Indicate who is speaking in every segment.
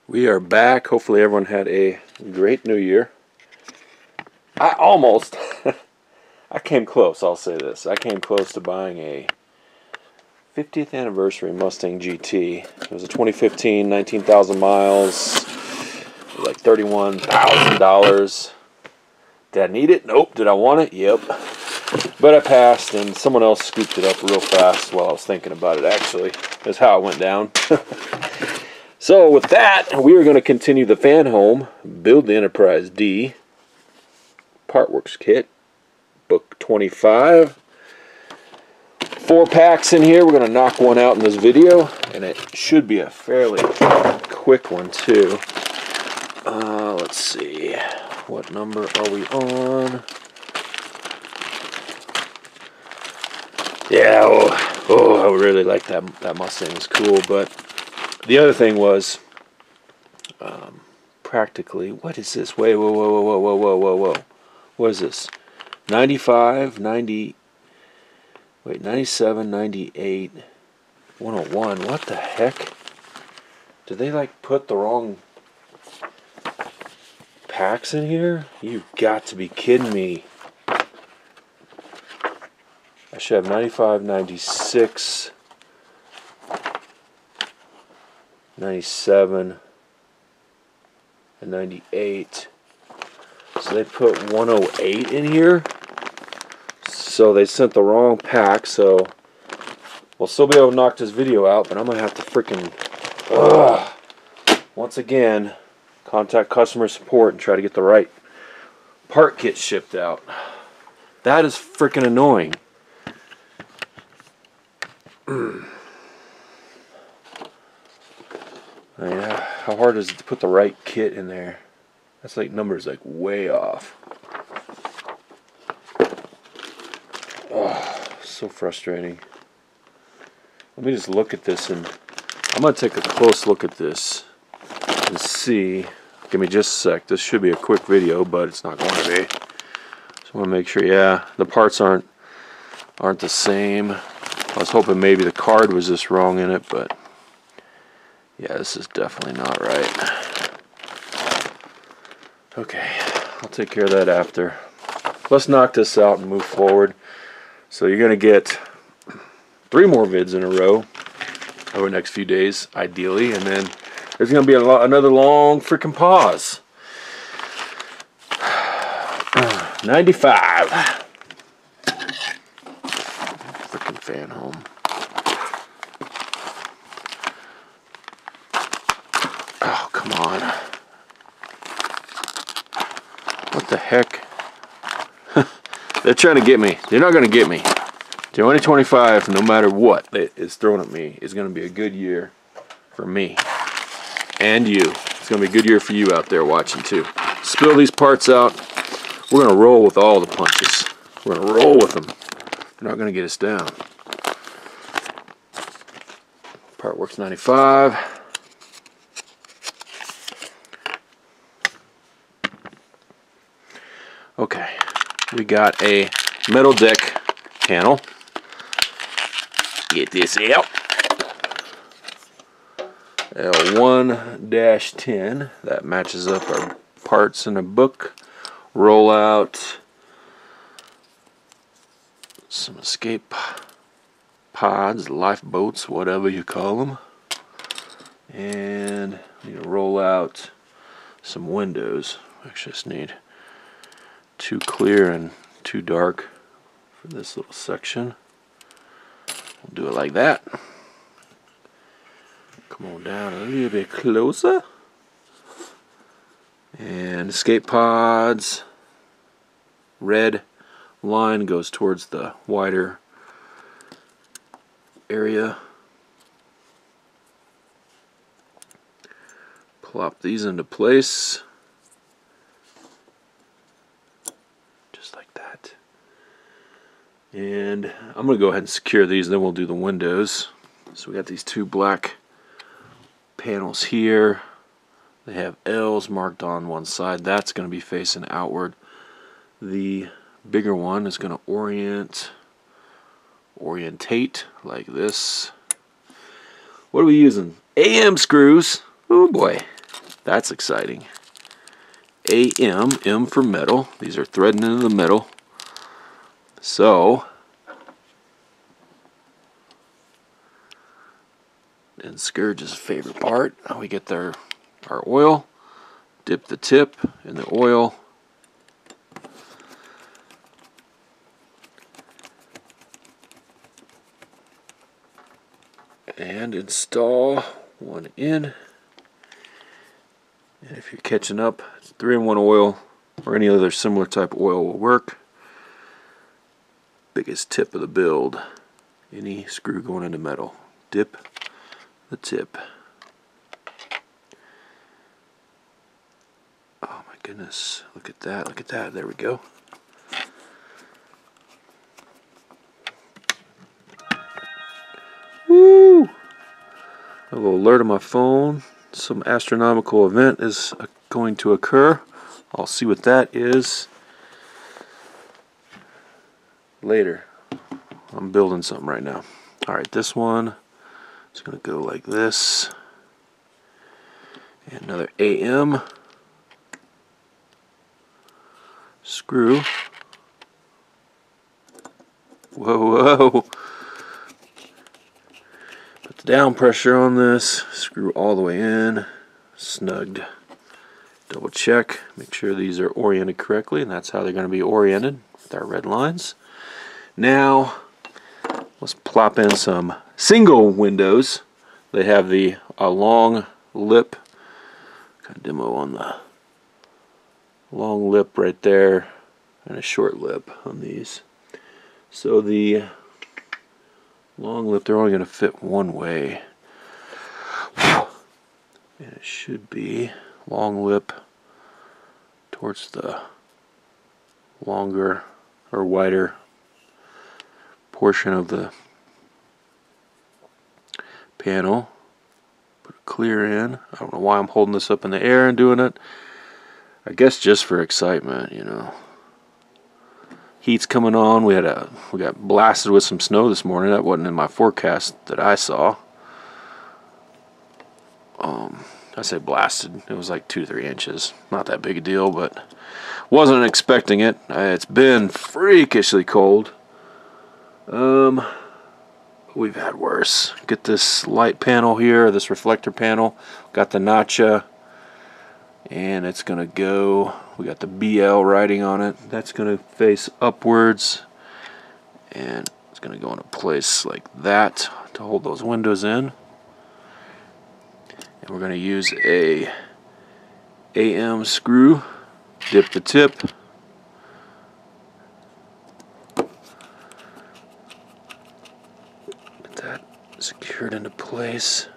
Speaker 1: We are back. Hopefully everyone had a great new year. I almost, I came close, I'll say this. I came close to buying a 50th anniversary Mustang GT. It was a 2015, 19,000 miles, like $31,000. Did I need it? Nope. Did I want it? Yep. But I passed, and someone else scooped it up real fast while I was thinking about it, actually. That's how it went down. So with that, we are going to continue the Fanhome Build the Enterprise-D Partworks Kit, book 25. 4 packs in here. We're going to knock one out in this video, and it should be a fairly quick one too. Let's see, what number are we on? Yeah, I really like that Mustang. It's cool, but the other thing was, practically, what is this? Wait, whoa. What is this? 95, 90, wait, 97, 98, 101. What the heck? Did they like put the wrong packs in here? You've got to be kidding me. I should have 95, 96, 97, and 98. So they put 108 in here. So they sent the wrong pack. So we'll still be able to knock this video out, but I'm going to have to freaking, once again, contact customer support and try to get the right part kit shipped out. That is freaking annoying. Yeah, how hard is it to put the right kit in there? That's like numbers like way off. Oh, so frustrating. Let me just look at this, and I'm gonna take a close look at this and see. Give me just a sec. This should be a quick video, but it's not going to be. Just want to make sure. Yeah, the parts aren't the same. I was hoping maybe the card was just wrong in it, but yeah, this is definitely not right. Okay, I'll take care of that after. Let's knock this out and move forward. So you're going to get 3 more vids in a row over the next few days, ideally, and then there's going to be another long freaking pause. 95. Freaking Fanhome. Oh, come on. What the heck? They're trying to get me. They're not going to get me. 2025, no matter what it is thrown at me, is going to be a good year for me and you. It's going to be a good year for you out there watching too. Spill these parts out. We're going to roll with all the punches. We're going to roll with them. They're not going to get us down. Partworks 95. Okay, we got a metal deck panel. Get this out. L1-10. That matches up our parts in a book. Roll out some escape pods, lifeboats, whatever you call them. And you roll out some windows. Actually, just need 2 clear and 2 dark for this little section. We'll do it like that. Come on down a little bit closer. And escape pods. Red line goes towards the wider area. Plop these into place. Just like that. And I'm going to go ahead and secure these, then we'll do the windows. So we got these 2 black panels here. They have L's marked on one side. That's going to be facing outward. The bigger one is going to orientate like this. What are we using? AM screws. Oh boy. That's exciting. AM, M for metal. These are threading into the metal. So, and Scourge's favorite part, we get our oil, dip the tip in the oil, and install one in. And if you're catching up, 3-in-1 oil or any other similar type of oil will work. Biggest tip of the build. Any screw going into metal. Dip the tip. Oh my goodness. Look at that. Look at that. There we go. Woo! A little alert on my phone. Some astronomical event is going to occur. I'll see what that is later. I'm building something right now. Alright, this one is going to go like this. And another AM screw. Whoa, whoa. Put the down pressure on this. Screw all the way in. Snugged. Double check. Make sure these are oriented correctly, and that's how they're going to be oriented with our red lines. Now, let's plop in some single windows. They have the long lip. Got a demo on the long lip right there, and a short lip on these. So the long lip, they're only going to fit one way. And it should be long lip towards the longer or wider portion of the panel. Put a clear in. I don't know why I'm holding this up in the air and doing it. I guess just for excitement, you know. Heat's coming on. We got blasted with some snow this morning. That wasn't in my forecast that I saw. I say blasted. It was like 2-3 inches. Not that big a deal, but wasn't expecting it. It's been freakishly cold. We've had worse. Get this light panel here, this reflector panel. Got the notcha, and it's gonna go. We got the BL writing on it. That's gonna face upwards, and it's gonna go into place like that to hold those windows in. And we're gonna use a AM screw. Dip the tip. Get that secured into place.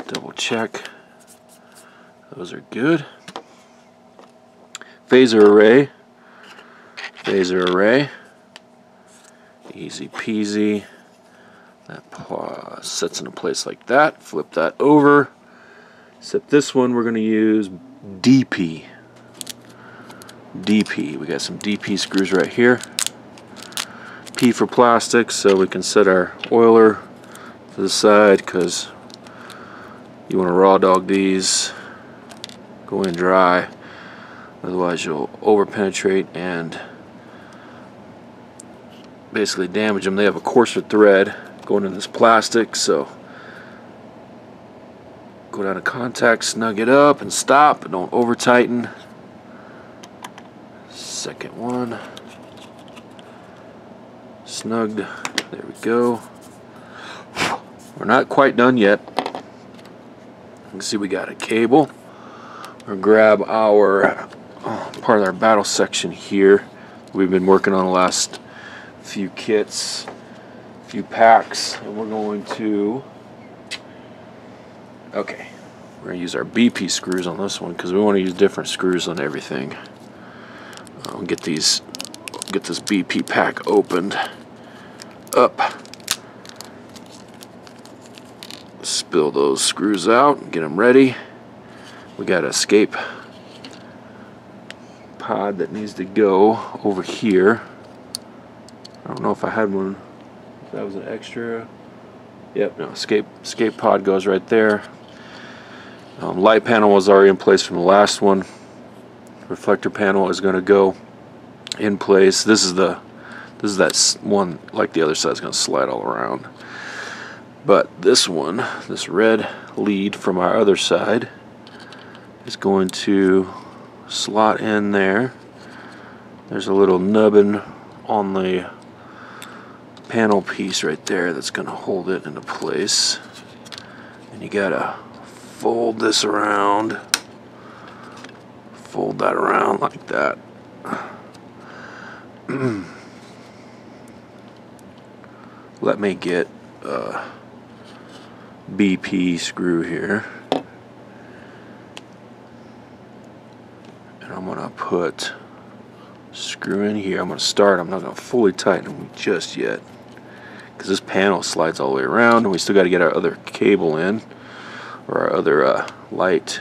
Speaker 1: Double check. Those are good. Phaser array. Phaser array. Easy peasy. That sets into place like that. Flip that over. Except this one we're going to use DP. DP. We got some DP screws right here. P for plastic, so we can set our oiler to the side because you want to raw dog these. Go in dry. Otherwise you'll over penetrate and basically damage them. They have a coarser thread going in this plastic, so go down to contact, snug it up and stop, but don't over tighten. Second one, snugged. There we go. We're not quite done yet. You can see we got a cable. We'll grab our part of our battle section here. We've been working on the last few kits, few packs, and we're going to we're going to use our BP screws on this one because we want to use different screws on everything. We'll get this BP pack opened up. Spill those screws out and get them ready. We got an escape pod that needs to go over here. I don't know if I had one. If that was an extra. Yep, no, escape pod goes right there. Light panel was already in place from the last one. Reflector panel is going to go in place. This is that one, like the other side, is going to slide all around. But this one, this red lead from our other side, is going to slot in there. There's a little nubbin on the panel piece right there that's going to hold it into place. And you gotta fold this around, fold that around like that. Let me get a BP screw here, and I'm gonna put screw in here. I'm gonna start. I'm not gonna fully tighten them just yet, because this panel slides all the way around, and we still got to get our other cable in, or our other light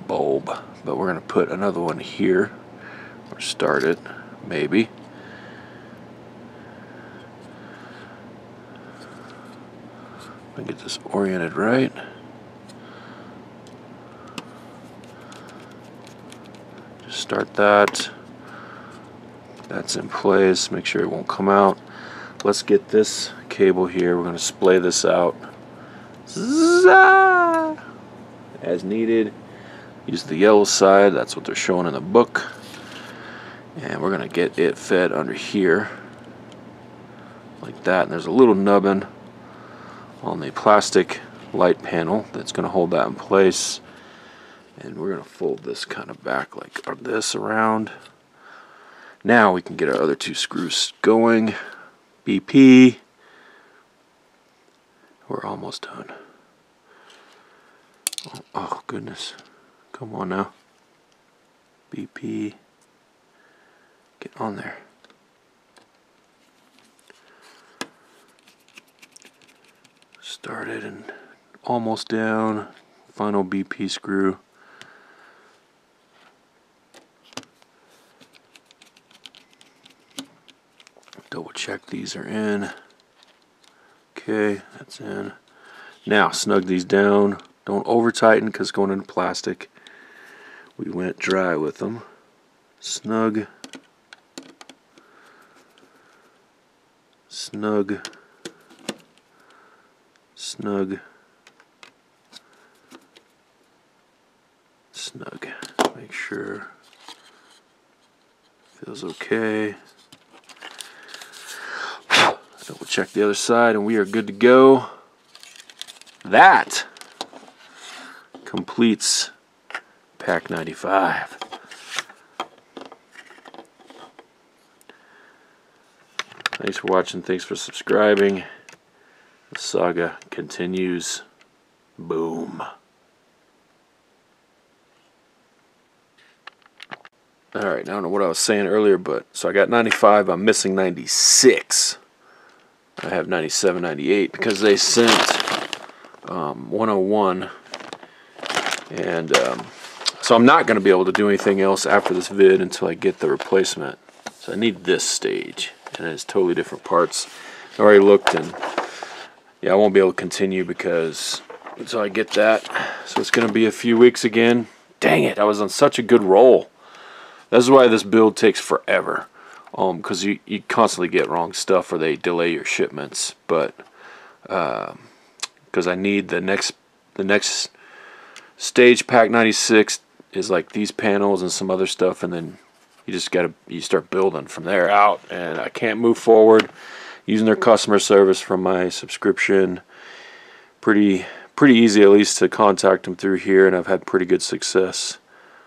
Speaker 1: bulb. But we're going to put another one here, or start it, maybe. Let me get this oriented right. Just start that. That's in place. Make sure it won't come out. Let's get this cable here. We're going to splay this out as needed. Use the yellow side. That's what they're showing in the book. And we're going to get it fed under here like that. And there's a little nubbin on the plastic light panel that's going to hold that in place. And we're going to fold this kind of back like this around. Now we can get our other two screws going. BP. We're almost done. Oh goodness. Come on now. BP. Get on there. Started and almost down. Final BP screw. Double check these are in. Okay, that's in. Now snug these down. Don't over tighten because going into plastic. We went dry with them. Snug. Snug. Snug. Snug. Make sure feels okay. We'll check the other side and we are good to go. That completes pack 95. Thanks for watching. Thanks for subscribing. The saga continues. Boom. Alright, I don't know what I was saying earlier, but so I got 95. I'm missing 96. I have 97, 98 because they sent 101, and so I'm not going to be able to do anything else after this vid until I get the replacement. So I need this stage, and it's totally different parts. I already looked, and yeah, I won't be able to continue because until I get that. So it's going to be a few weeks again. Dang it, I was on such a good roll. That's why this build takes forever. Because you constantly get wrong stuff or they delay your shipments, but because I need the next stage pack 96 is like these panels and some other stuff, and then you start building from there out, and I can't move forward using their customer service from my subscription. Pretty easy at least to contact them through here, and I've had pretty good success.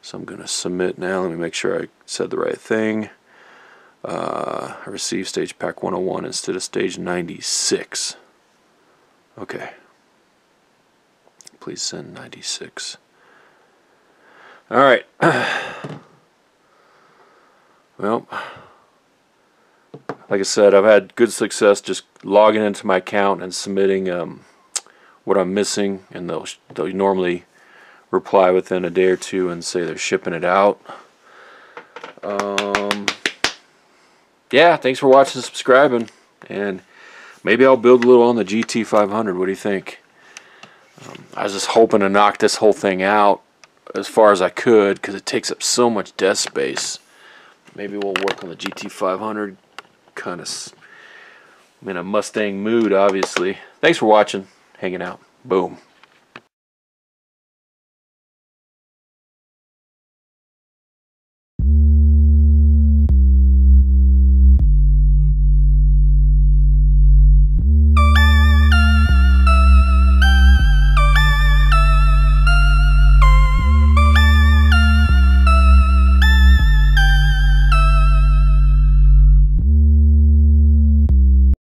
Speaker 1: So I'm gonna submit now. Let me make sure I said the right thing. I received stage pack 101 instead of stage 96. Okay. Please send 96. Alright. Well, like I said, I've had good success just logging into my account and submitting what I'm missing, and they'll normally reply within a day or two and say they're shipping it out. Yeah, thanks for watching and subscribing, and maybe I'll build a little on the GT500. What do you think? I was just hoping to knock this whole thing out as far as I could because it takes up so much desk space. Maybe we'll work on the GT500. Kind of, I'm in a Mustang mood, obviously. Thanks for watching, hanging out. Boom.